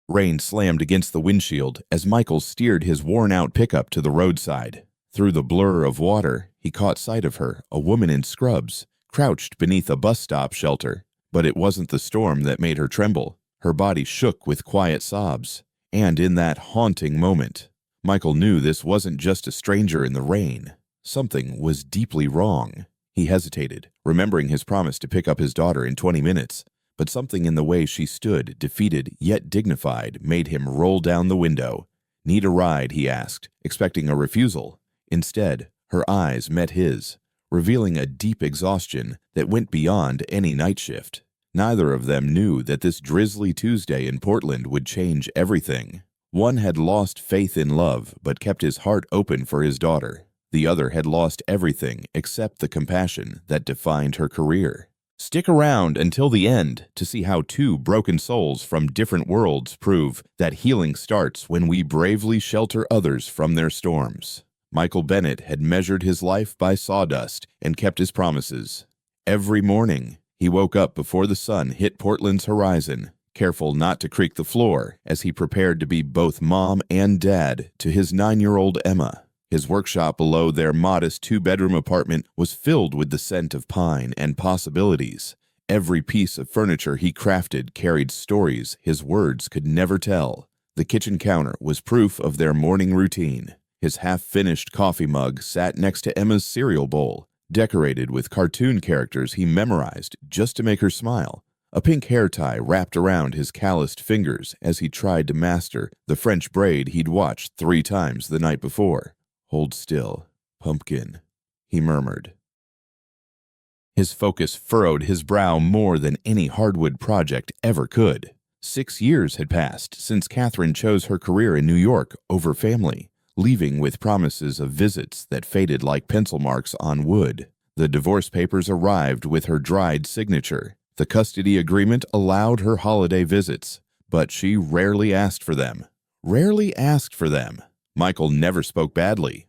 Rain slammed against the windshield as Michael steered his worn-out pickup to the roadside. Through the blur of water, he caught sight of her, a woman in scrubs, crouched beneath a bus stop shelter. But it wasn't the storm that made her tremble. Her body shook with quiet sobs. And in that haunting moment, Michael knew this wasn't just a stranger in the rain. Something was deeply wrong. He hesitated, remembering his promise to pick up his daughter in 20 minutes. But something in the way she stood, defeated yet dignified, made him roll down the window. "Need a ride?" he asked, expecting a refusal. Instead, her eyes met his, revealing a deep exhaustion that went beyond any night shift. Neither of them knew that this drizzly Tuesday in Portland would change everything. One had lost faith in love but kept his heart open for his daughter. The other had lost everything except the compassion that defined her career. Stick around until the end to see how two broken souls from different worlds prove that healing starts when we bravely shelter others from their storms. Michael Bennett had measured his life by sawdust and kept his promises. Every morning, he woke up before the sun hit Portland's horizon, careful not to creak the floor as he prepared to be both mom and dad to his 9-year-old Emma. His workshop below their modest 2-bedroom apartment was filled with the scent of pine and possibilities. Every piece of furniture he crafted carried stories his words could never tell. The kitchen counter was proof of their morning routine. His half-finished coffee mug sat next to Emma's cereal bowl, decorated with cartoon characters he memorized just to make her smile. A pink hair tie wrapped around his calloused fingers as he tried to master the French braid he'd watched 3 times the night before. "Hold still, pumpkin," he murmured. His focus furrowed his brow more than any hardwood project ever could. 6 years had passed since Catherine chose her career in New York over family, leaving with promises of visits that faded like pencil marks on wood. The divorce papers arrived with her dried signature. The custody agreement allowed her holiday visits, but she rarely asked for them. Michael never spoke badly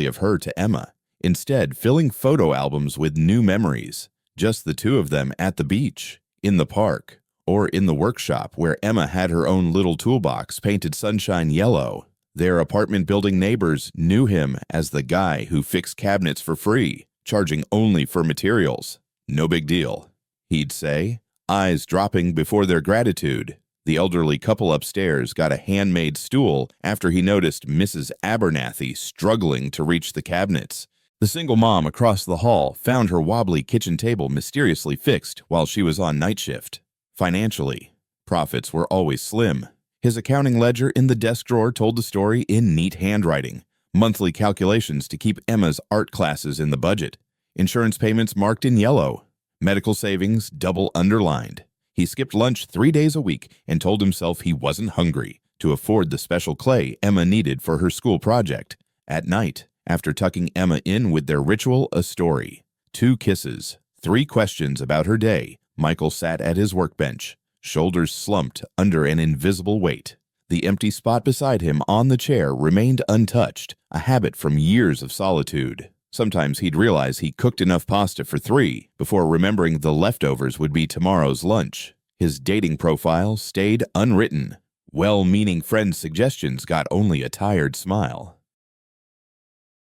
of her to Emma, instead filling photo albums with new memories, just the two of them at the beach, in the park, or in the workshop where Emma had her own little toolbox painted sunshine yellow. Their apartment building neighbors knew him as the guy who fixed cabinets for free, charging only for materials. "No big deal," he'd say, eyes dropping before their gratitude. The elderly couple upstairs got a handmade stool after he noticed Mrs. Abernathy struggling to reach the cabinets. The single mom across the hall found her wobbly kitchen table mysteriously fixed while she was on night shift. Financially, profits were always slim. His accounting ledger in the desk drawer told the story in neat handwriting. Monthly calculations to keep Emma's art classes in the budget. Insurance payments marked in yellow. Medical savings double underlined. He skipped lunch 3 days a week and told himself he wasn't hungry to afford the special clay Emma needed for her school project. At night, after tucking Emma in with their ritual, a story, 2 kisses, 3 questions about her day, Michael sat at his workbench, shoulders slumped under an invisible weight. The empty spot beside him on the chair remained untouched, a habit from years of solitude. Sometimes he'd realize he cooked enough pasta for 3 before remembering the leftovers would be tomorrow's lunch. His dating profile stayed unwritten. Well-meaning friends' suggestions got only a tired smile.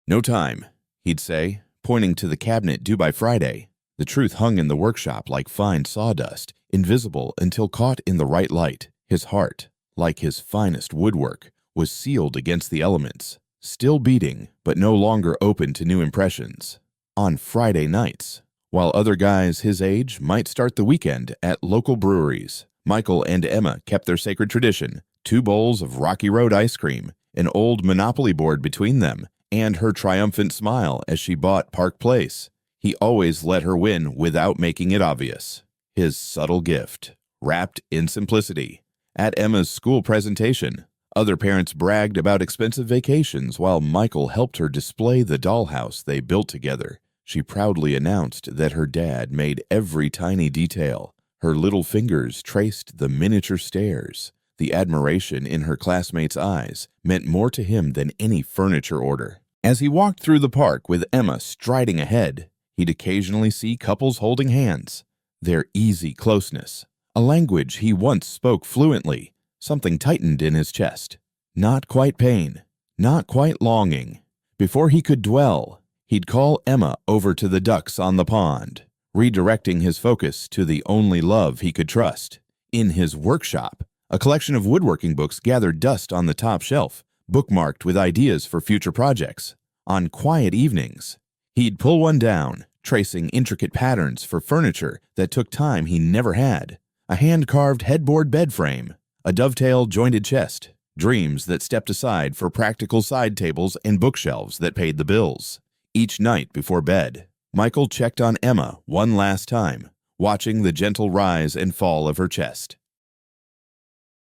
"No time," he'd say, pointing to the cabinet due by Friday. The truth hung in the workshop like fine sawdust, invisible until caught in the right light. His heart, like his finest woodwork, was sealed against the elements. Still beating, but no longer open to new impressions. On Friday nights, while other guys his age might start the weekend at local breweries, Michael and Emma kept their sacred tradition, 2 bowls of Rocky Road ice cream, an old Monopoly board between them, and her triumphant smile as she bought Park Place. He always let her win without making it obvious. His subtle gift, wrapped in simplicity. At Emma's school presentation, other parents bragged about expensive vacations while Michael helped her display the dollhouse they built together. She proudly announced that her dad made every tiny detail. Her little fingers traced the miniature stairs. The admiration in her classmates' eyes meant more to him than any furniture order. As he walked through the park with Emma striding ahead, he'd occasionally see couples holding hands. Their easy closeness, a language he once spoke fluently, Something tightened in his chest. Not quite pain, not quite longing. Before he could dwell, he'd call Emma over to the ducks on the pond, redirecting his focus to the only love he could trust. In his workshop, a collection of woodworking books gathered dust on the top shelf, bookmarked with ideas for future projects. On quiet evenings, he'd pull one down, tracing intricate patterns for furniture that took time he never had. A hand-carved headboard bed frame, a dovetail jointed chest, dreams that stepped aside for practical side tables and bookshelves that paid the bills. Each night before bed, Michael checked on Emma one last time, watching the gentle rise and fall of her chest.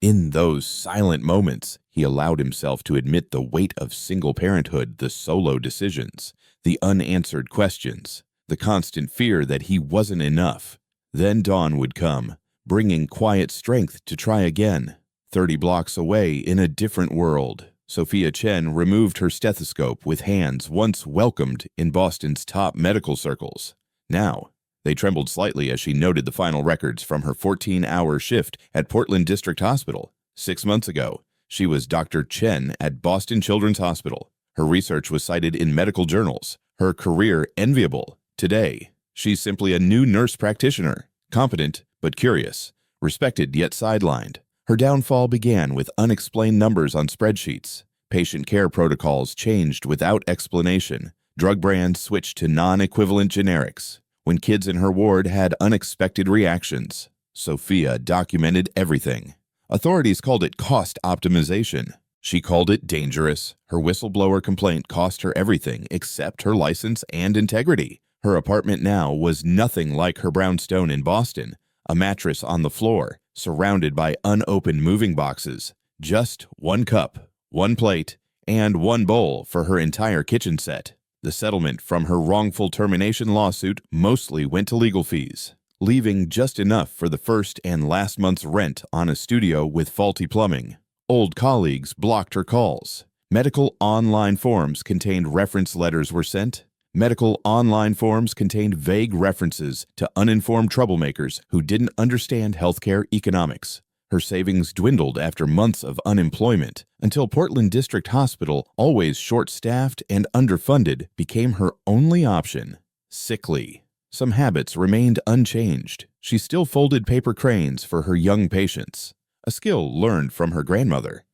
In those silent moments, he allowed himself to admit the weight of single parenthood, the solo decisions, the unanswered questions, the constant fear that he wasn't enough. Then dawn would come, bringing quiet strength to try again. 30 blocks away in a different world, Sophia Chen removed her stethoscope with hands once welcomed in Boston's top medical circles. Now, they trembled slightly as she noted the final records from her 14-hour shift at Portland District Hospital. 6 months ago, she was Dr. Chen at Boston Children's Hospital. Her research was cited in medical journals, her career enviable. Today, she's simply a new nurse practitioner, competent but curious, respected yet sidelined. Her downfall began with unexplained numbers on spreadsheets. Patient care protocols changed without explanation. Drug brands switched to non-equivalent generics. When kids in her ward had unexpected reactions, Sophia documented everything. Authorities called it cost optimization. She called it dangerous. Her whistleblower complaint cost her everything except her license and integrity. Her apartment now was nothing like her brownstone in Boston, a mattress on the floor, surrounded by unopened moving boxes, just one cup, one plate, and one bowl for her entire kitchen set. The settlement from her wrongful termination lawsuit mostly went to legal fees, leaving just enough for the first and last month's rent on a studio with faulty plumbing. Old colleagues blocked her calls. Medical online forms contained reference letters were sent. Medical online forms contained vague references to uninformed troublemakers who didn't understand healthcare economics. Her savings dwindled after months of unemployment until Portland District Hospital, always short-staffed and underfunded, became her only option. Sickly. Some habits remained unchanged. She still folded paper cranes for her young patients, a skill learned from her grandmother.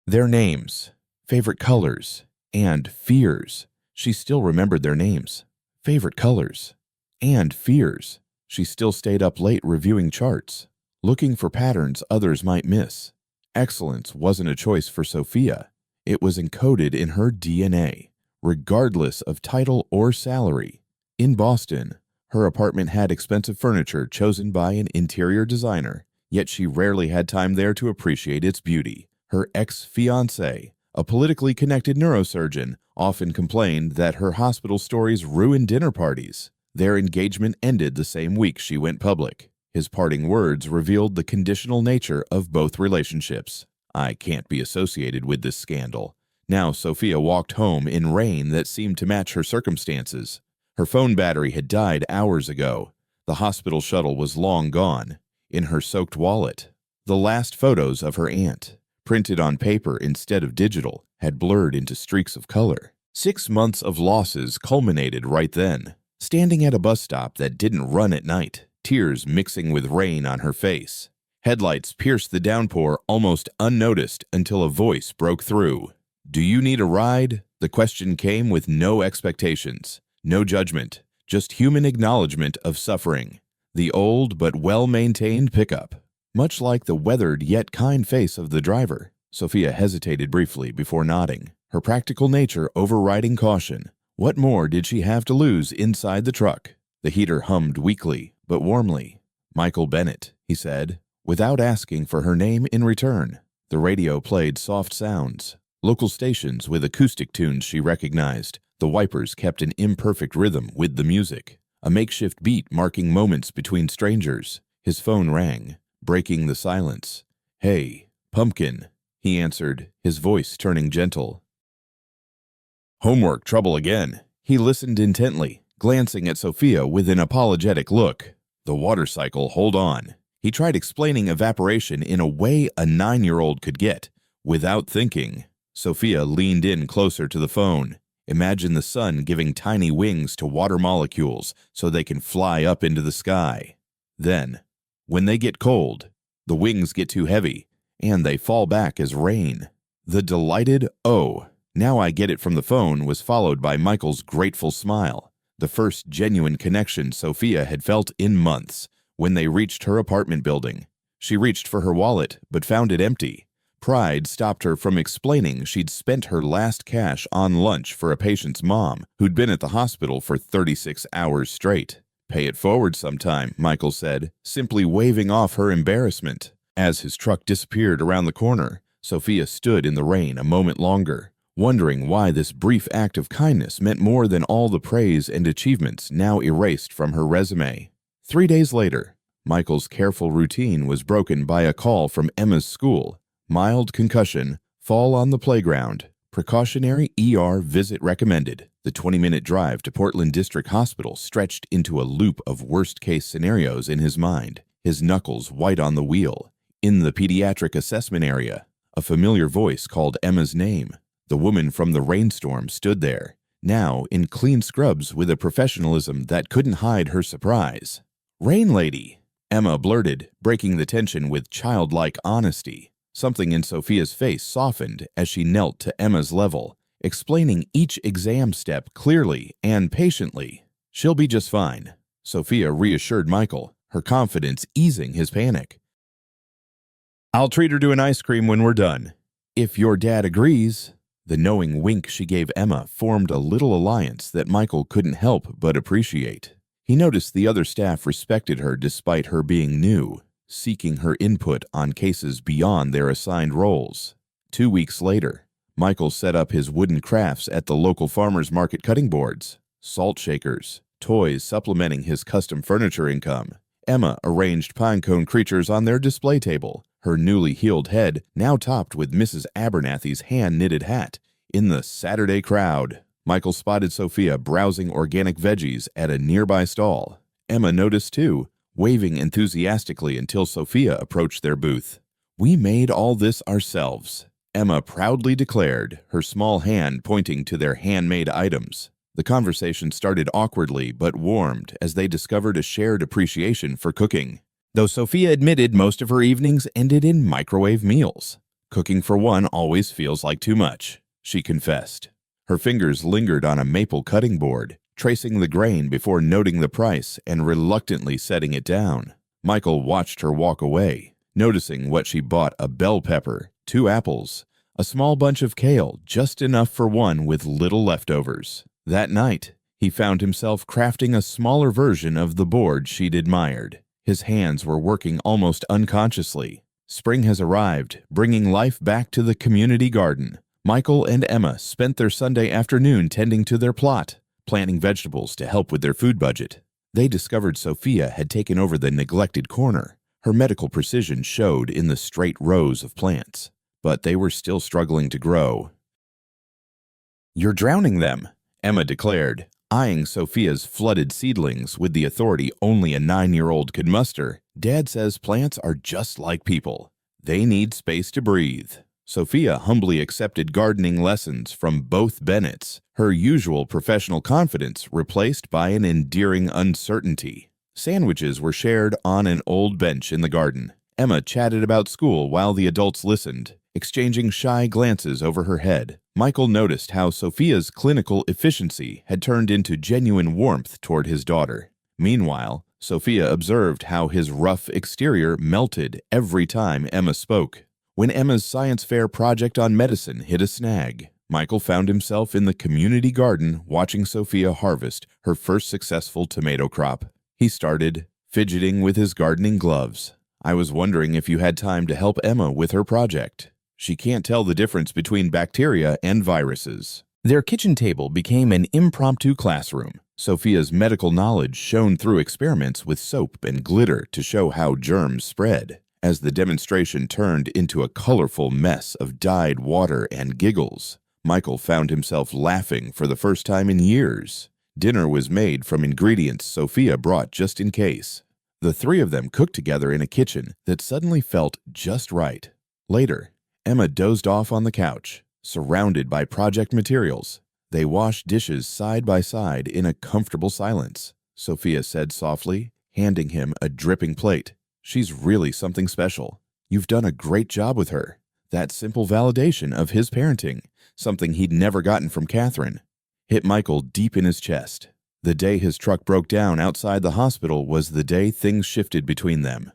Their names, favorite colors, and fears. She still remembered their names, favorite colors, and fears. She still stayed up late reviewing charts, looking for patterns others might miss. Excellence wasn't a choice for Sophia. It was encoded in her DNA, regardless of title or salary. In Boston, her apartment had expensive furniture chosen by an interior designer, yet she rarely had time there to appreciate its beauty. Her ex-fiancé, a politically connected neurosurgeon, often complained that her hospital stories ruined dinner parties. Their engagement ended the same week she went public. His parting words revealed the conditional nature of both relationships. I can't be associated with this scandal. Now Sophia walked home in rain that seemed to match her circumstances. Her phone battery had died hours ago. The hospital shuttle was long gone. In her soaked wallet, the last photos of her aunt, printed on paper instead of digital, had blurred into streaks of color. 6 months of losses culminated right then. Standing at a bus stop that didn't run at night, tears mixing with rain on her face. Headlights pierced the downpour almost unnoticed until a voice broke through. "Do you need a ride?" The question came with no expectations, no judgment, just human acknowledgement of suffering. The old but well-maintained pickup. Much like the weathered yet kind face of the driver, Sophia hesitated briefly before nodding, her practical nature overriding caution. What more did she have to lose inside the truck? The heater hummed weakly, but warmly. "Michael Bennett," he said, without asking for her name in return. The radio played soft sounds, local stations with acoustic tunes she recognized. The wipers kept an imperfect rhythm with the music, a makeshift beat marking moments between strangers. His phone rang, breaking the silence. "Hey, Pumpkin," he answered, his voice turning gentle. "Homework trouble again." He listened intently, glancing at Sophia with an apologetic look. "The water cycle, hold on." He tried explaining evaporation in a way a 9-year-old could get, without thinking. Sophia leaned in closer to the phone. Imagine the sun giving tiny wings to water molecules so they can fly up into the sky. Then, when they get cold, the wings get too heavy, and they fall back as rain. The delighted "oh, now I get it" from the phone was followed by Michael's grateful smile, the first genuine connection Sophia had felt in months. When they reached her apartment building, she reached for her wallet but found it empty. Pride stopped her from explaining she'd spent her last cash on lunch for a patient's mom who'd been at the hospital for 36 hours straight. "Pay it forward sometime," Michael said, simply waving off her embarrassment. As his truck disappeared around the corner, Sophia stood in the rain a moment longer, wondering why this brief act of kindness meant more than all the praise and achievements now erased from her resume. 3 days later, Michael's careful routine was broken by a call from Emma's school. Mild concussion, fall on the playground, precautionary ER visit recommended. The 20-minute drive to Portland District Hospital stretched into a loop of worst-case scenarios in his mind, his knuckles white on the wheel. In the pediatric assessment area, a familiar voice called Emma's name. The woman from the rainstorm stood there, now in clean scrubs with a professionalism that couldn't hide her surprise. "Rain lady," Emma blurted, breaking the tension with childlike honesty. Something in Sophia's face softened as she knelt to Emma's level, explaining each exam step clearly and patiently. "She'll be just fine," Sophia reassured Michael, her confidence easing his panic. "I'll treat her to an ice cream when we're done, if your dad agrees." The knowing wink she gave Emma formed a little alliance that Michael couldn't help but appreciate. He noticed the other staff respected her despite her being new, seeking her input on cases beyond their assigned roles. 2 weeks later, Michael set up his wooden crafts at the local farmers market cutting boards, salt shakers, toys supplementing his custom furniture income. Emma arranged pinecone creatures on their display table, her newly healed head now topped with Mrs. Abernathy's hand-knitted hat. In the Saturday crowd, Michael spotted Sophia browsing organic veggies at a nearby stall. Emma noticed too, waving enthusiastically until Sophia approached their booth. "We made all this ourselves," Emma proudly declared, her small hand pointing to their handmade items. The conversation started awkwardly but warmed as they discovered a shared appreciation for cooking. Though Sophia admitted most of her evenings ended in microwave meals. "Cooking for one always feels like too much," she confessed. Her fingers lingered on a maple cutting board, tracing the grain before noting the price and reluctantly setting it down. Michael watched her walk away, noticing what she bought: a bell pepper, 2 apples, a small bunch of kale, just enough for one with little leftovers. That night, he found himself crafting a smaller version of the board she'd admired. His hands were working almost unconsciously. Spring has arrived, bringing life back to the community garden. Michael and Emma spent their Sunday afternoon tending to their plot, planting vegetables to help with their food budget. They discovered Sophia had taken over the neglected corner. Her medical precision showed in the straight rows of plants, but they were still struggling to grow. "You're drowning them," Emma declared, eyeing Sophia's flooded seedlings with the authority only a 9-year-old could muster. "Dad says plants are just like people. They need space to breathe." Sophia humbly accepted gardening lessons from both Bennetts, her usual professional confidence replaced by an endearing uncertainty. Sandwiches were shared on an old bench in the garden. Emma chatted about school while the adults listened, exchanging shy glances over her head. Michael noticed how Sophia's clinical efficiency had turned into genuine warmth toward his daughter. Meanwhile, Sophia observed how his rough exterior melted every time Emma spoke. When Emma's science fair project on medicine hit a snag, Michael found himself in the community garden watching Sophia harvest her first successful tomato crop. He started, fidgeting with his gardening gloves. "I was wondering if you had time to help Emma with her project. She can't tell the difference between bacteria and viruses." Their kitchen table became an impromptu classroom. Sophia's medical knowledge shone through experiments with soap and glitter to show how germs spread. As the demonstration turned into a colorful mess of dyed water and giggles, Michael found himself laughing for the first time in years. Dinner was made from ingredients Sophia brought just in case. The three of them cooked together in a kitchen that suddenly felt just right. Later, Emma dozed off on the couch, surrounded by project materials. They washed dishes side by side in a comfortable silence. Sophia said softly, handing him a dripping plate. "She's really something special. You've done a great job with her." That simple validation of his parenting, something he'd never gotten from Catherine, hit Michael deep in his chest. The day his truck broke down outside the hospital was the day things shifted between them.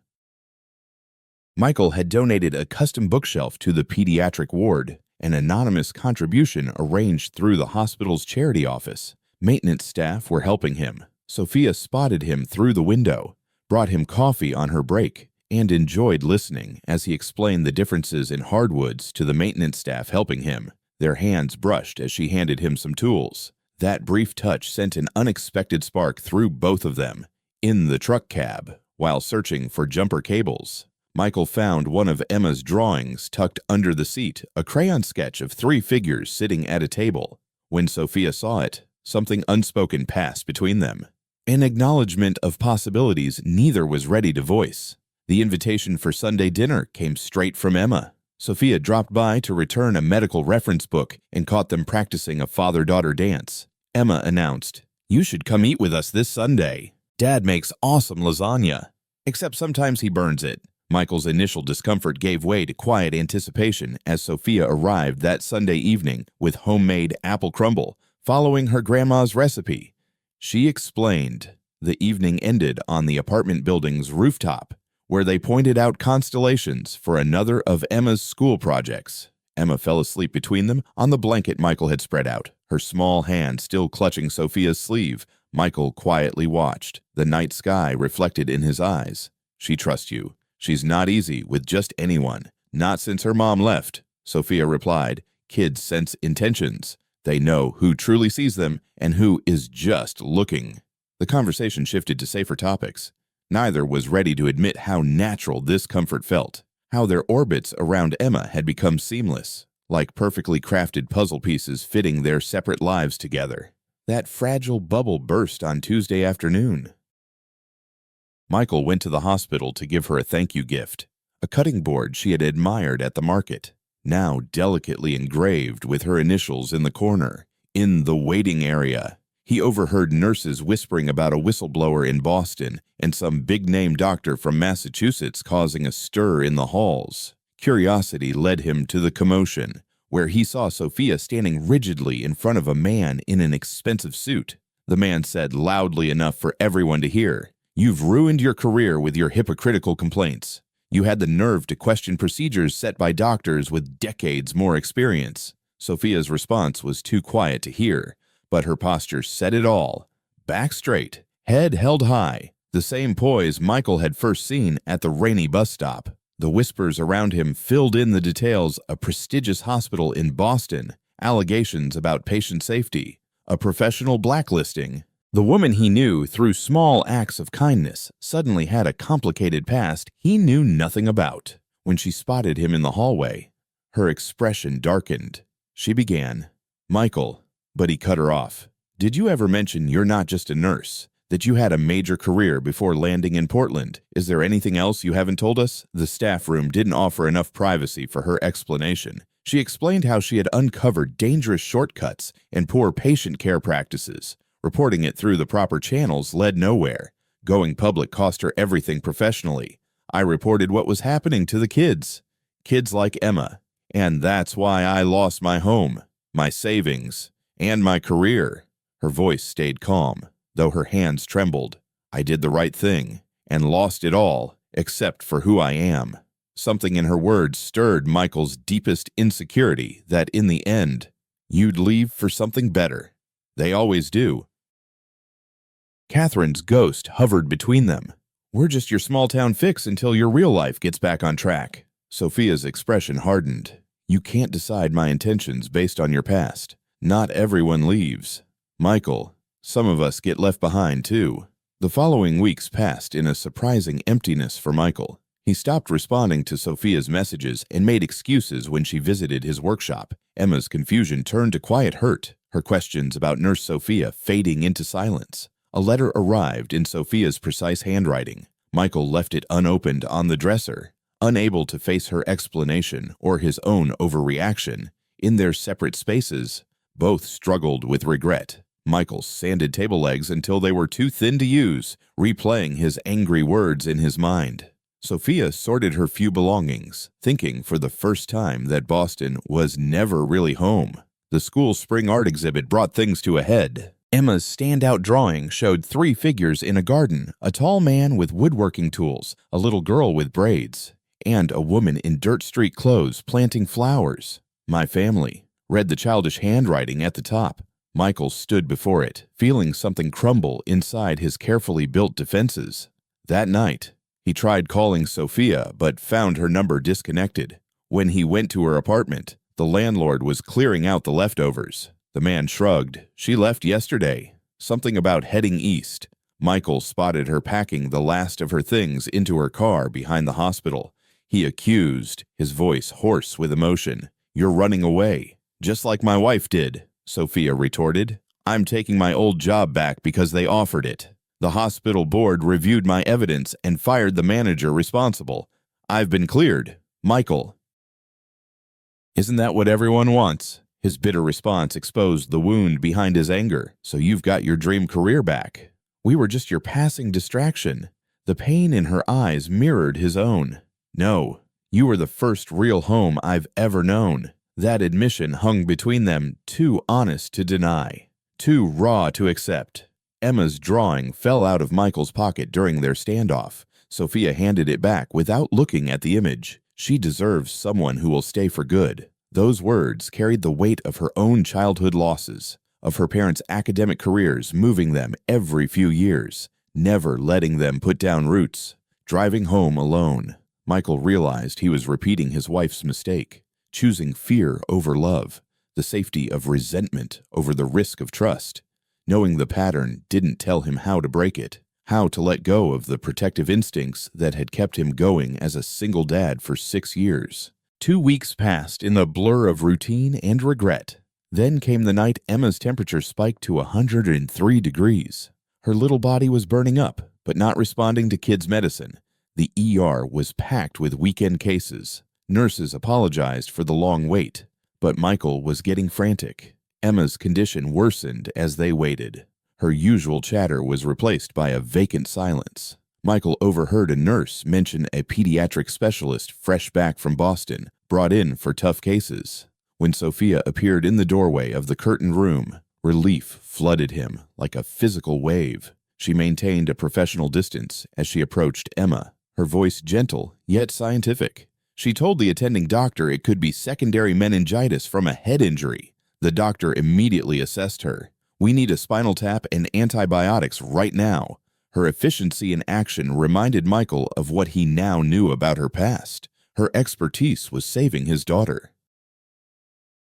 Michael had donated a custom bookshelf to the pediatric ward, an anonymous contribution arranged through the hospital's charity office. Maintenance staff were helping him. Sophia spotted him through the window, brought him coffee on her break, and enjoyed listening as he explained the differences in hardwoods to the maintenance staff helping him. Their hands brushed as she handed him some tools. That brief touch sent an unexpected spark through both of them. In the truck cab, while searching for jumper cables, Michael found one of Emma's drawings tucked under the seat, a crayon sketch of three figures sitting at a table. When Sophia saw it, something unspoken passed between them. An acknowledgement of possibilities neither was ready to voice. The invitation for Sunday dinner came straight from Emma. Sophia dropped by to return a medical reference book and caught them practicing a father-daughter dance. Emma announced, "You should come eat with us this Sunday. Dad makes awesome lasagna, except sometimes he burns it." Michael's initial discomfort gave way to quiet anticipation as Sophia arrived that Sunday evening with homemade apple crumble, following her grandma's recipe. She explained. The evening ended on the apartment building's rooftop, where they pointed out constellations for another of Emma's school projects. Emma fell asleep between them on the blanket Michael had spread out, her small hand still clutching Sophia's sleeve. Michael quietly watched, the night sky reflected in his eyes. "She trusts you. She's not easy with just anyone. Not since her mom left," Sophia replied. "Kids sense intentions. They know who truly sees them and who is just looking." The conversation shifted to safer topics. Neither was ready to admit how natural this comfort felt, how their orbits around Emma had become seamless, like perfectly crafted puzzle pieces fitting their separate lives together. That fragile bubble burst on Tuesday afternoon. Michael went to the hospital to give her a thank you gift, a cutting board she had admired at the market, now delicately engraved with her initials in the corner. In the waiting area, he overheard nurses whispering about a whistleblower in Boston and some big-name doctor from Massachusetts causing a stir in the halls. Curiosity led him to the commotion, where he saw Sophia standing rigidly in front of a man in an expensive suit. The man said loudly enough for everyone to hear, "You've ruined your career with your hypocritical complaints. You had the nerve to question procedures set by doctors with decades more experience." Sophia's response was too quiet to hear, but her posture said it all. Back straight, head held high, the same poise Michael had first seen at the rainy bus stop. The whispers around him filled in the details: a prestigious hospital in Boston, allegations about patient safety, a professional blacklisting. The woman he knew through small acts of kindness suddenly had a complicated past he knew nothing about. When she spotted him in the hallway, her expression darkened. She began, "Michael," but he cut her off. "Did you ever mention you're not just a nurse, that you had a major career before landing in Portland? Is there anything else you haven't told us?" The staff room didn't offer enough privacy for her explanation. She explained how she had uncovered dangerous shortcuts and poor patient care practices. Reporting it through the proper channels led nowhere. Going public cost her everything professionally. "I reported what was happening to the kids like Emma. And that's why I lost my home, my savings, and my career." Her voice stayed calm, though her hands trembled. "I did the right thing, and lost it all, except for who I am." Something in her words stirred Michael's deepest insecurity that in the end, you'd leave for something better. They always do. Catherine's ghost hovered between them. "We're just your small-town fix until your real life gets back on track." Sophia's expression hardened. "You can't decide my intentions based on your past. Not everyone leaves. Michael, some of us get left behind too." The following weeks passed in a surprising emptiness for Michael. He stopped responding to Sophia's messages and made excuses when she visited his workshop. Emma's confusion turned to quiet hurt, her questions about Nurse Sophia fading into silence. A letter arrived in Sophia's precise handwriting. Michael left it unopened on the dresser, unable to face her explanation or his own overreaction. In their separate spaces, both struggled with regret. Michael sanded table legs until they were too thin to use, replaying his angry words in his mind. Sophia sorted her few belongings, thinking for the first time that Boston was never really home. The school spring art exhibit brought things to a head. Emma's standout drawing showed 3 figures in a garden, a tall man with woodworking tools, a little girl with braids, and a woman in dirt street clothes planting flowers. "My family," read the childish handwriting at the top. Michael stood before it, feeling something crumble inside his carefully built defenses. That night, he tried calling Sophia but found her number disconnected. When he went to her apartment, the landlord was clearing out the leftovers. The man shrugged. "She left yesterday. Something about heading east." Michael spotted her packing the last of her things into her car behind the hospital. He accused, his voice hoarse with emotion. "You're running away, just like my wife did," Sophia retorted. "I'm taking my old job back because they offered it. The hospital board reviewed my evidence and fired the manager responsible. I've been cleared." Michael. "Isn't that what everyone wants?" His bitter response exposed the wound behind his anger. "So you've got your dream career back. We were just your passing distraction." The pain in her eyes mirrored his own. "No, you were the first real home I've ever known." That admission hung between them, too honest to deny, too raw to accept. Emma's drawing fell out of Michael's pocket during their standoff. Sophia handed it back without looking at the image. "She deserves someone who will stay for good." Those words carried the weight of her own childhood losses, of her parents' academic careers moving them every few years, never letting them put down roots. Driving home alone, Michael realized he was repeating his wife's mistake, choosing fear over love, the safety of resentment over the risk of trust. Knowing the pattern didn't tell him how to break it, how to let go of the protective instincts that had kept him going as a single dad for 6 years. 2 weeks passed in the blur of routine and regret. Then came the night Emma's temperature spiked to 103 degrees. Her little body was burning up, but not responding to kids' medicine. The ER was packed with weekend cases. Nurses apologized for the long wait, but Michael was getting frantic. Emma's condition worsened as they waited. Her usual chatter was replaced by a vacant silence. Michael overheard a nurse mention a pediatric specialist fresh back from Boston, brought in for tough cases. When Sophia appeared in the doorway of the curtained room, relief flooded him like a physical wave. She maintained a professional distance as she approached Emma, her voice gentle yet scientific. She told the attending doctor it could be secondary meningitis from a head injury. The doctor immediately assessed her. "We need a spinal tap and antibiotics right now." Her efficiency in action reminded Michael of what he now knew about her past. Her expertise was saving his daughter.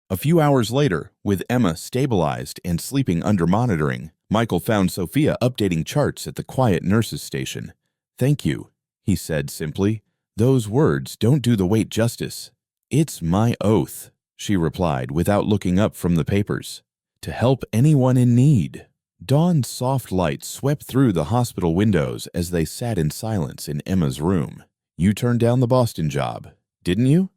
A few hours later, with Emma stabilized and sleeping under monitoring, Michael found Sophia updating charts at the quiet nurse's station. "Thank you," he said simply. "Those words don't do the wait justice." "It's my oath," she replied without looking up from the papers. "To help anyone in need." Dawn's soft light swept through the hospital windows as they sat in silence in Emma's room. "You turned down the Boston job, didn't you?"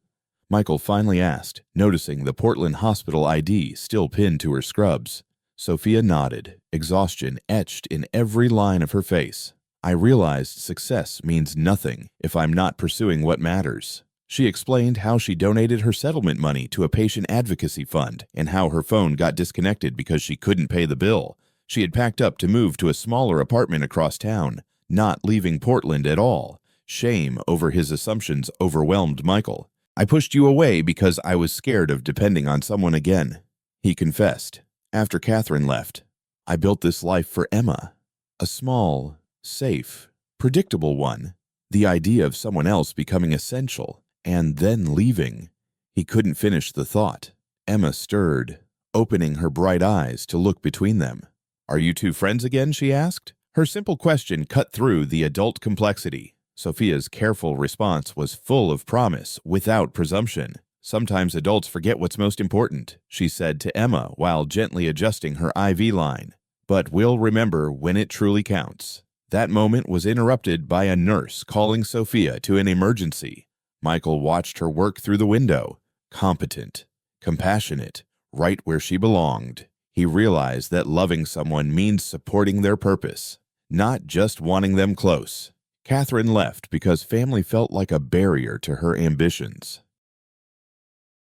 Michael finally asked, noticing the Portland hospital ID still pinned to her scrubs. Sophia nodded, exhaustion etched in every line of her face. "I realized success means nothing if I'm not pursuing what matters." She explained how she donated her settlement money to a patient advocacy fund and how her phone got disconnected because she couldn't pay the bill. She had packed up to move to a smaller apartment across town, not leaving Portland at all. Shame over his assumptions overwhelmed Michael. "I pushed you away because I was scared of depending on someone again," he confessed. "After Catherine left, I built this life for Emma. A small, safe, predictable one. The idea of someone else becoming essential and then leaving." He couldn't finish the thought. Emma stirred, opening her bright eyes to look between them. "Are you two friends again?" she asked. Her simple question cut through the adult complexity. Sophia's careful response was full of promise, without presumption. "Sometimes adults forget what's most important," she said to Emma while gently adjusting her IV line. "But we'll remember when it truly counts." That moment was interrupted by a nurse calling Sophia to an emergency. Michael watched her work through the window, competent, compassionate, right where she belonged. He realized that loving someone means supporting their purpose, not just wanting them close. Catherine left because family felt like a barrier to her ambitions.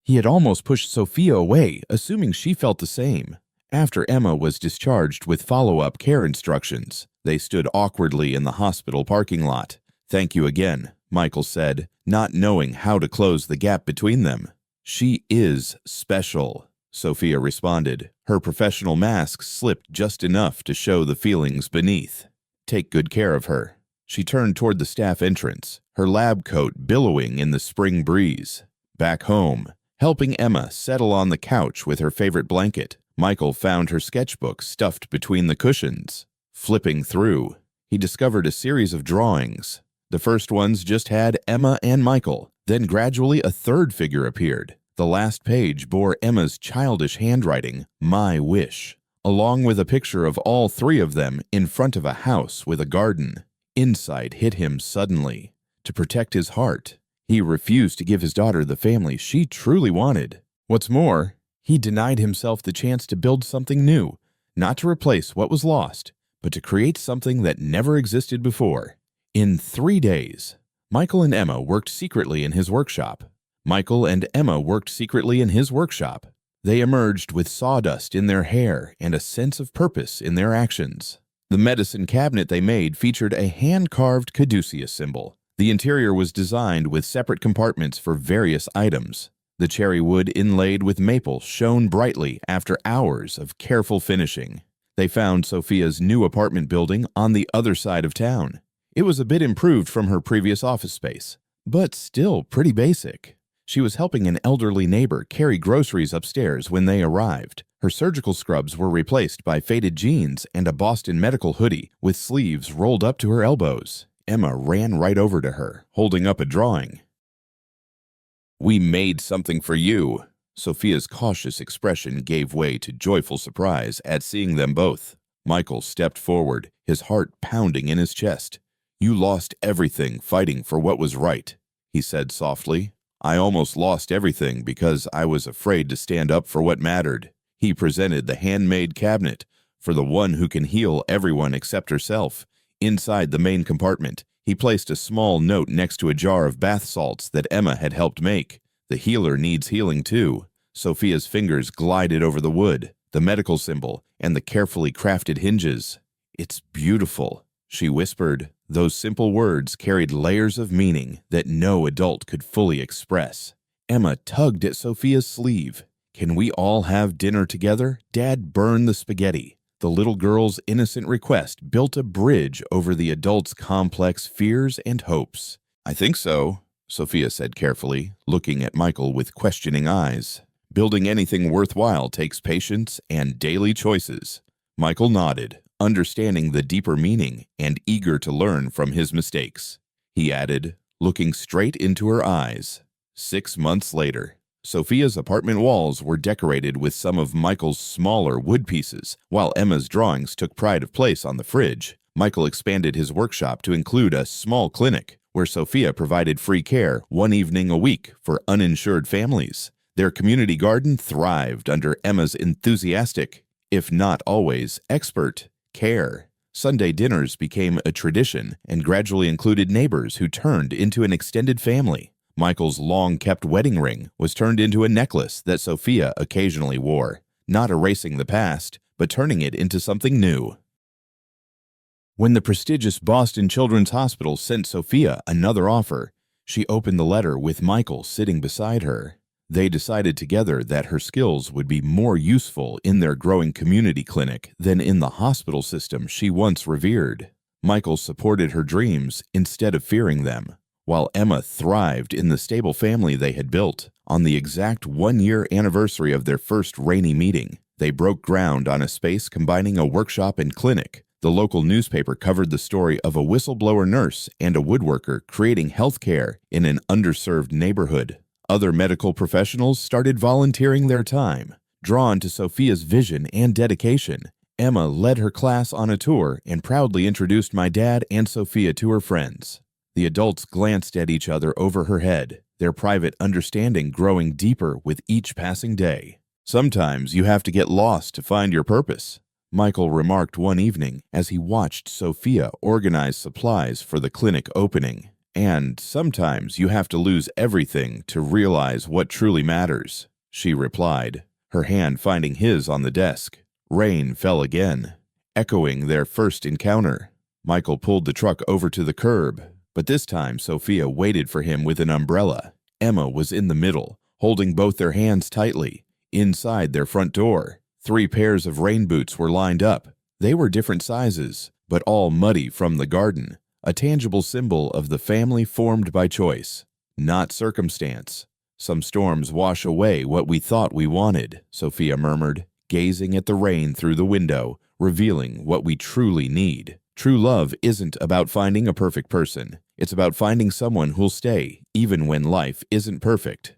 He had almost pushed Sophia away, assuming she felt the same. After Emma was discharged with follow-up care instructions, they stood awkwardly in the hospital parking lot. "Thank you again," Michael said, not knowing how to close the gap between them. "She is special," Sophia responded. Her professional mask slipped just enough to show the feelings beneath. "Take good care of her." She turned toward the staff entrance, her lab coat billowing in the spring breeze. Back home, helping Emma settle on the couch with her favorite blanket, Michael found her sketchbook stuffed between the cushions. Flipping through, he discovered a series of drawings. The first ones just had Emma and Michael. Then gradually a third figure appeared. The last page bore Emma's childish handwriting, "My wish," along with a picture of all three of them in front of a house with a garden. Insight hit him suddenly. To protect his heart, he refused to give his daughter the family she truly wanted. What's more, he denied himself the chance to build something new, not to replace what was lost, but to create something that never existed before. In 3 days, Michael and Emma worked secretly in his workshop. They emerged with sawdust in their hair and a sense of purpose in their actions. The medicine cabinet they made featured a hand-carved caduceus symbol. The interior was designed with separate compartments for various items. The cherry wood inlaid with maple shone brightly after hours of careful finishing. They found Sophia's new apartment building on the other side of town. It was a bit improved from her previous office space, but still pretty basic. She was helping an elderly neighbor carry groceries upstairs when they arrived. Her surgical scrubs were replaced by faded jeans and a Boston Medical hoodie with sleeves rolled up to her elbows. Emma ran right over to her, holding up a drawing. "We made something for you." Sophia's cautious expression gave way to joyful surprise at seeing them both. Michael stepped forward, his heart pounding in his chest. "You lost everything fighting for what was right," he said softly. "I almost lost everything because I was afraid to stand up for what mattered." He presented the handmade cabinet for the one who can heal everyone except herself. Inside the main compartment, he placed a small note next to a jar of bath salts that Emma had helped make. "The healer needs healing too." Sophia's fingers glided over the wood, the medical symbol, and the carefully crafted hinges. "It's beautiful," she whispered. Those simple words carried layers of meaning that no adult could fully express. Emma tugged at Sophia's sleeve. "Can we all have dinner together? Dad burned the spaghetti." The little girl's innocent request built a bridge over the adult's complex fears and hopes. "I think so," Sophia said carefully, looking at Michael with questioning eyes. "Building anything worthwhile takes patience and daily choices." Michael nodded, understanding the deeper meaning and eager to learn from his mistakes. He added, looking straight into her eyes. 6 months later, Sophia's apartment walls were decorated with some of Michael's smaller wood pieces, while Emma's drawings took pride of place on the fridge. Michael expanded his workshop to include a small clinic, where Sophia provided free care 1 evening a week for uninsured families. Their community garden thrived under Emma's enthusiastic, if not always expert, care. Sunday dinners became a tradition and gradually included neighbors who turned into an extended family. Michael's long-kept wedding ring was turned into a necklace that Sophia occasionally wore, not erasing the past, but turning it into something new. When the prestigious Boston Children's Hospital sent Sophia another offer, she opened the letter with Michael sitting beside her. They decided together that her skills would be more useful in their growing community clinic than in the hospital system she once revered. Michael supported her dreams instead of fearing them, while Emma thrived in the stable family they had built. On the exact 1-year anniversary of their first rainy meeting, they broke ground on a space combining a workshop and clinic. The local newspaper covered the story of a whistleblower nurse and a woodworker creating health care in an underserved neighborhood. Other medical professionals started volunteering their time. Drawn to Sophia's vision and dedication, Emma led her class on a tour and proudly introduced my dad and Sophia to her friends. The adults glanced at each other over her head, their private understanding growing deeper with each passing day. "Sometimes you have to get lost to find your purpose," Michael remarked one evening as he watched Sophia organize supplies for the clinic opening. "And sometimes you have to lose everything to realize what truly matters," she replied, her hand finding his on the desk. Rain fell again, echoing their first encounter. Michael pulled the truck over to the curb, but this time Sophia waited for him with an umbrella. Emma was in the middle, holding both their hands tightly. Inside their front door, 3 pairs of rain boots were lined up. They were different sizes, but all muddy from the garden, a tangible symbol of the family formed by choice, not circumstance. "Some storms wash away what we thought we wanted," Sophia murmured, gazing at the rain through the window, revealing what we truly need. True love isn't about finding a perfect person. It's about finding someone who'll stay, even when life isn't perfect.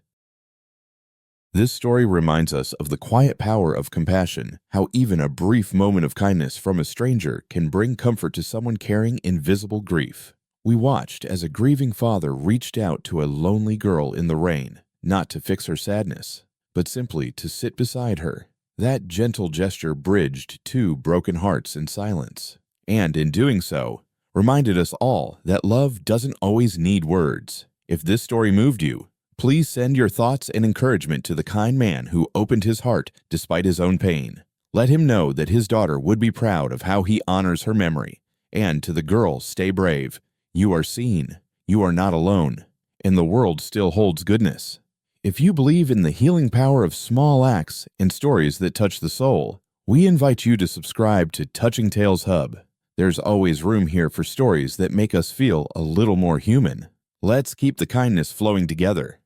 This story reminds us of the quiet power of compassion, how even a brief moment of kindness from a stranger can bring comfort to someone carrying invisible grief. We watched as a grieving father reached out to a lonely girl in the rain, not to fix her sadness, but simply to sit beside her. That gentle gesture bridged 2 broken hearts in silence, and in doing so, reminded us all that love doesn't always need words. If this story moved you, please send your thoughts and encouragement to the kind man who opened his heart despite his own pain. Let him know that his daughter would be proud of how he honors her memory. And to the girl, stay brave. You are seen. You are not alone. And the world still holds goodness. If you believe in the healing power of small acts and stories that touch the soul, we invite you to subscribe to Touching Tales Hub. There's always room here for stories that make us feel a little more human. Let's keep the kindness flowing together.